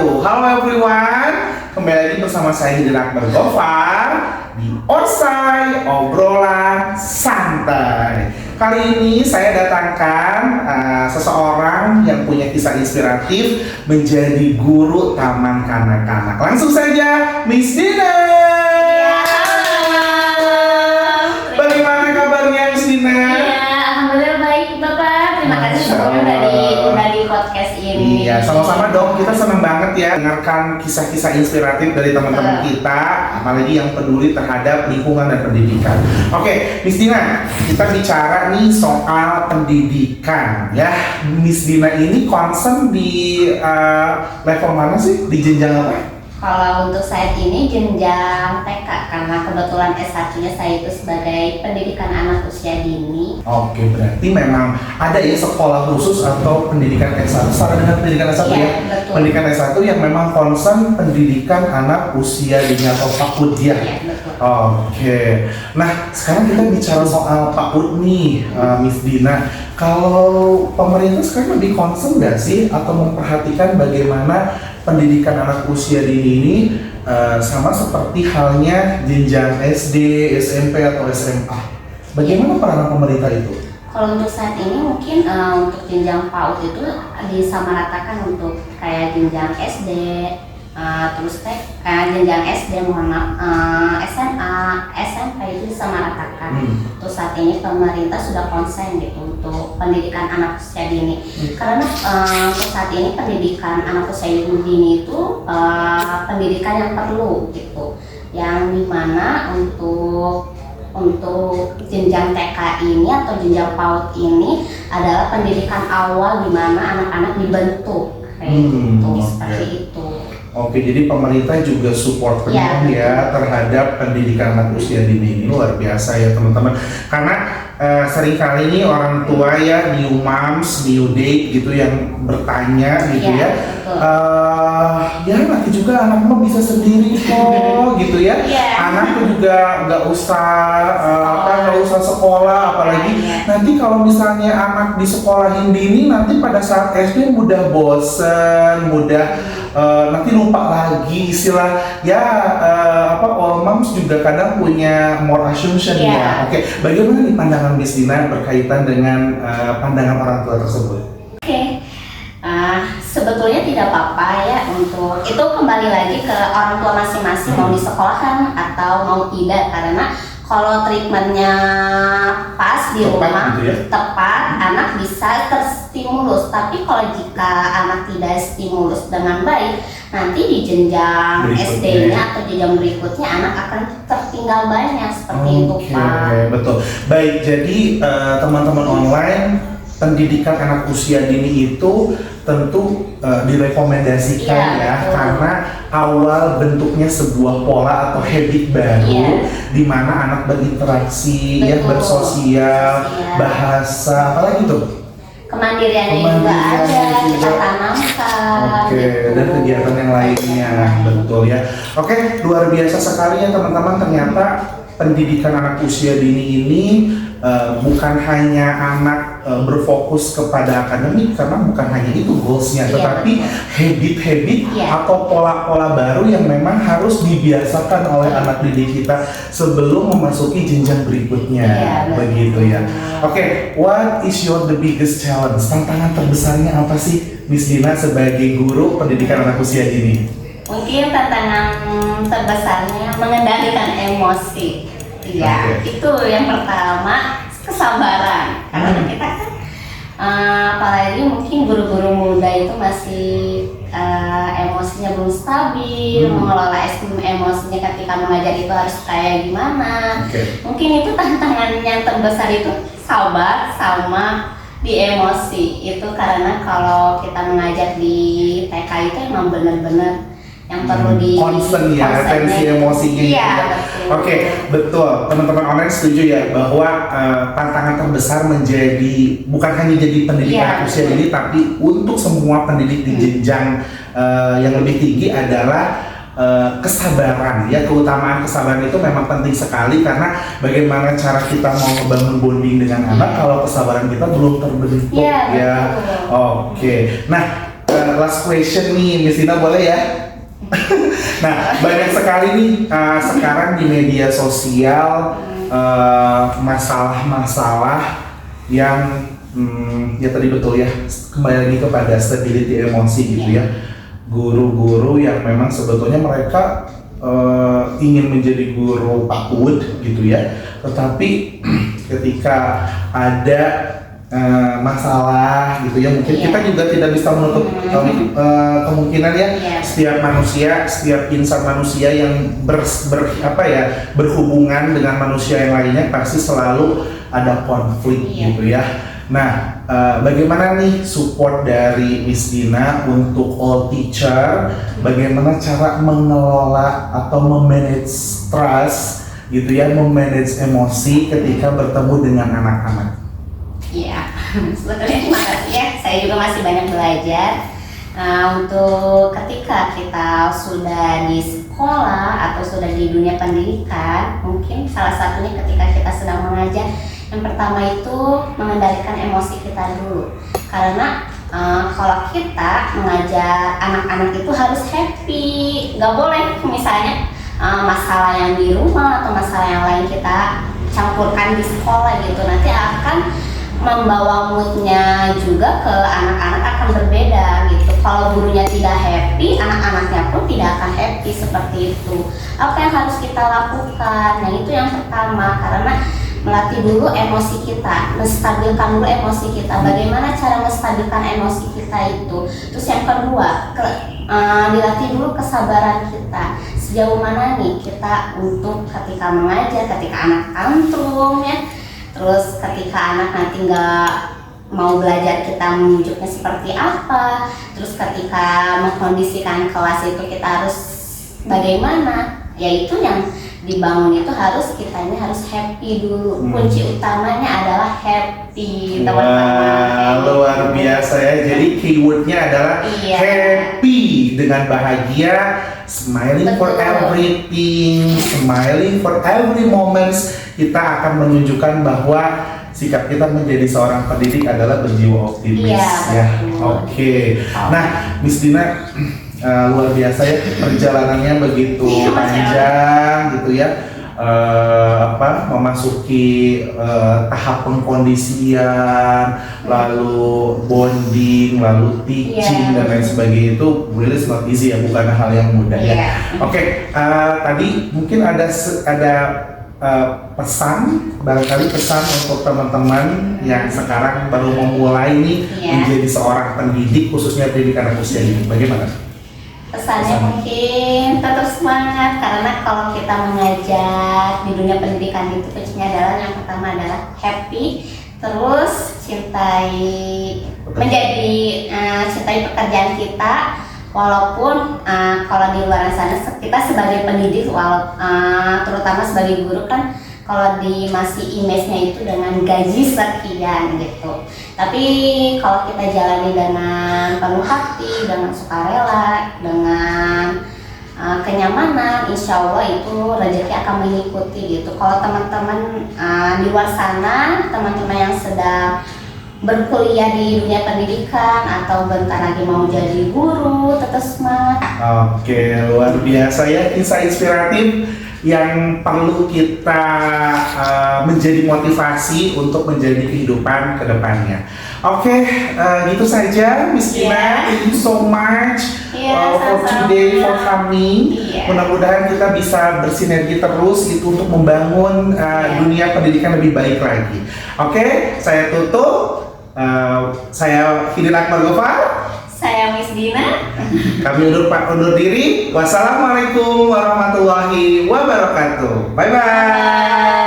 wabarakatuh. Halo everyone, kembali lagi bersama saya Hidin Akbar Gofar di Onsai Obrolan Santai. Kali ini saya datangkan seseorang yang punya kisah inspiratif menjadi guru taman kanak-kanak. Langsung saja, Miss Dina. Bagaimana kabarnya, Miss Dina? Alhamdulillah baik Bapak. Terima kasih sebelumnya udah di podcast ini. Iya, sama-sama dong. Kita senang banget ya dengarkan kisah-kisah inspiratif dari teman-teman kita, apalagi yang peduli terhadap lingkungan dan pendidikan. Oke, Miss Dina, kita bicara nih soal pendidikan ya. Miss Dina ini concern di level mana sih? Di jenjang apa? Kalau untuk saat ini jenjang TK, karena kebetulan S1-nya saya itu sebagai pendidikan anak usia dini. Oke, berarti memang ada ya sekolah khusus atau pendidikan S1. Sama dengan pendidikan S1 Iya, ya? betul. Pendidikan S1 yang memang concern pendidikan anak usia dini atau PAUD ya? Iya, betul. Oke. Nah, sekarang kita bicara soal PAUD nih, Miss Dina. Kalau pemerintah sekarang lebih concern nggak sih atau memperhatikan bagaimana pendidikan anak usia dini ini sama seperti halnya jenjang SD, SMP atau SMA? Bagaimana peranan pemerintah itu? Kalau untuk saat ini mungkin untuk jenjang PAUD itu disamaratakan untuk kayak jenjang SD, terus jenjang SD, SMA, SMP itu disamaratakan. Terus saat ini pemerintah sudah konsen gitu untuk pendidikan anak usia dini. Karena untuk saat ini pendidikan anak usia dini itu pendidikan yang perlu gitu, yang dimana untuk jenjang TK ini atau jenjang PAUD ini adalah pendidikan awal di mana anak-anak dibentuk kayak gitu, seperti itu. Oke, jadi pemerintah juga support penuh ya terhadap pendidikan anak usia dini ini. Luar biasa ya teman-teman. Karena seringkali nih orang tua ya, new moms, new date gitu yang bertanya gitu ya. Ya nanti juga anak mah bisa sendiri kok gitu ya. Anakku juga nggak usah sekolah, apalagi nanti kalau misalnya anak di sekolahin dini nanti pada saat SD mudah bosen, nanti lupa lagi istilah ya. All moms juga kadang punya more assumption ya. Oke, bagaimana nih pandangan Miss Dina berkaitan dengan pandangan orang tua tersebut? Sebetulnya tidak apa-apa ya, untuk itu kembali lagi ke orang tua masing-masing mau disekolahkan atau mau tidak, karena kalau treatmentnya pas di rumah gitu ya? Tepat, anak bisa terstimulus. Tapi kalau jika anak tidak stimulus dengan baik, nanti di jenjang SD-nya atau jenjang berikutnya anak akan tertinggal banyak seperti itu Pak. Betul. Baik, jadi teman-teman online, pendidikan anak usia dini itu tentu direkomendasikan karena awal bentuknya sebuah pola atau habit baru di mana anak berinteraksi, bersosial, bahasa, apalagi tuh? Kemandiriannya juga ada, kita tanamkan. Dan kegiatan yang lainnya, betul ya. Luar biasa sekali ya teman-teman, ternyata pendidikan anak usia dini ini bukan hanya anak berfokus kepada akademik, karena bukan hanya itu goalsnya, tetapi habit-habit atau pola-pola baru yang memang harus dibiasakan oleh anak didik kita sebelum memasuki jenjang berikutnya, begitu ya. What is the biggest challenge? Tantangan terbesarnya apa sih, Miss Dina sebagai guru pendidikan anak usia dini? Mungkin tantangan terbesarnya mengendalikan emosi. Itu yang pertama, kesabaran. Karena kita kan apalagi mungkin guru-guru muda itu masih emosinya belum stabil, mengelola emosinya ketika mengajar itu harus kayak gimana. Mungkin itu tantangan yang terbesar, itu sabar sama di emosi itu, karena kalau kita mengajar di TK itu emang benar-benar yang perlu di concern ya, atensi emosinya betul. Teman-teman online setuju ya bahwa tantangan terbesar menjadi bukan hanya jadi pendidikan usia dini, tapi untuk semua pendidik di jenjang yang lebih tinggi adalah kesabaran ya. Keutamaan kesabaran itu memang penting sekali, karena bagaimana cara kita mau membangun bonding dengan anak kalau kesabaran kita belum terbentuk ya. Nah, last question nih, Miss Dina, boleh ya? Nah, banyak sekali nih sekarang di media sosial masalah-masalah yang ya tadi betul ya, kembali lagi kepada stability emosi gitu ya. Guru-guru yang memang sebetulnya mereka ingin menjadi guru PAUD gitu ya, tetapi ketika ada masalah gitu ya, mungkin kita juga tidak bisa menutup kemungkinan ya, setiap manusia, setiap insan manusia yang berhubungan dengan manusia yang lainnya pasti selalu ada konflik gitu ya. Nah, bagaimana nih support dari Miss Dina untuk all teacher? Bagaimana cara mengelola atau memanage stress gitu ya, memanage emosi ketika bertemu dengan anak-anak? Iya, sebetulnya terima kasih ya. Saya juga masih banyak belajar untuk ketika kita sudah di sekolah atau sudah di dunia pendidikan. Mungkin salah satunya ketika kita sedang mengajar, yang pertama itu mengendalikan emosi kita dulu. Karena kalau kita mengajar anak-anak itu harus happy, nggak boleh misalnya masalah yang di rumah atau masalah yang lain kita campurkan di sekolah gitu, nanti akan membawa moodnya juga ke anak-anak akan berbeda gitu. Kalau gurunya tidak happy, anak-anaknya pun tidak akan happy seperti itu. Apa yang harus kita lakukan? Nah, itu yang pertama, karena melatih dulu emosi kita, menstabilkan dulu emosi kita. Bagaimana cara menstabilkan emosi kita itu? Terus yang kedua, dilatih dulu kesabaran kita. Sejauh mana nih kita untuk ketika mengajar, ketika anak tantrum ya. Terus ketika anak nanti nggak mau belajar, kita menunjuknya seperti apa. Terus ketika mengkondisikan kelas itu kita harus bagaimana. Yaitu yang dibangun itu kita harus happy dulu. Kunci utamanya adalah happy, teman-teman. Luar biasa ya. Jadi keywordnya adalah happy, dengan bahagia, smiling for everything, smiling for every moments. Kita akan menunjukkan bahwa sikap kita menjadi seorang pendidik adalah berjiwa optimis ya. Oke. Nah, Miss Dina, luar biasa ya, perjalanannya begitu panjang gitu ya, memasuki tahap pengkondisian, lalu bonding, lalu teaching dan lain sebagainya. Itu really not easy ya, bukan hal yang mudah ya. Oke, tadi mungkin ada pesan, barangkali pesan untuk teman-teman yang sekarang baru memulai nih menjadi seorang pendidik, khususnya pendidik anak usia ini. Bagaimana? Pesannya mungkin tetap semangat, karena kalau kita mengajar di dunia pendidikan itu kuncinya adalah yang pertama adalah happy, terus cintai pekerjaan kita. Walaupun kalau di luar sana kita sebagai pendidik, terutama sebagai guru kan, kalau masih image-nya itu dengan gaji sekian gitu. Tapi kalau kita jalani dengan penuh hati, dengan sukarela, dengan kenyamanan, insya Allah itu rezeki akan mengikuti gitu. Kalau teman-teman di luar sana, teman-teman yang sedang berkuliah di dunia pendidikan atau bentar lagi mau jadi guru, tetap semangat. Oke, luar biasa ya, kisah inspiratif yang perlu kita menjadi motivasi untuk menjadi kehidupan kedepannya. Oke, gitu saja Miss Dina. Thank you so much for today, for coming. Mudah-mudahan kita bisa bersinergi terus gitu untuk membangun dunia pendidikan lebih baik lagi. Oke, saya tutup. Saya Fidil Akbar Gofar. Saya Miss Dina. Kami undur diri. Wassalamualaikum warahmatullahi wabarakatuh. Bye bye.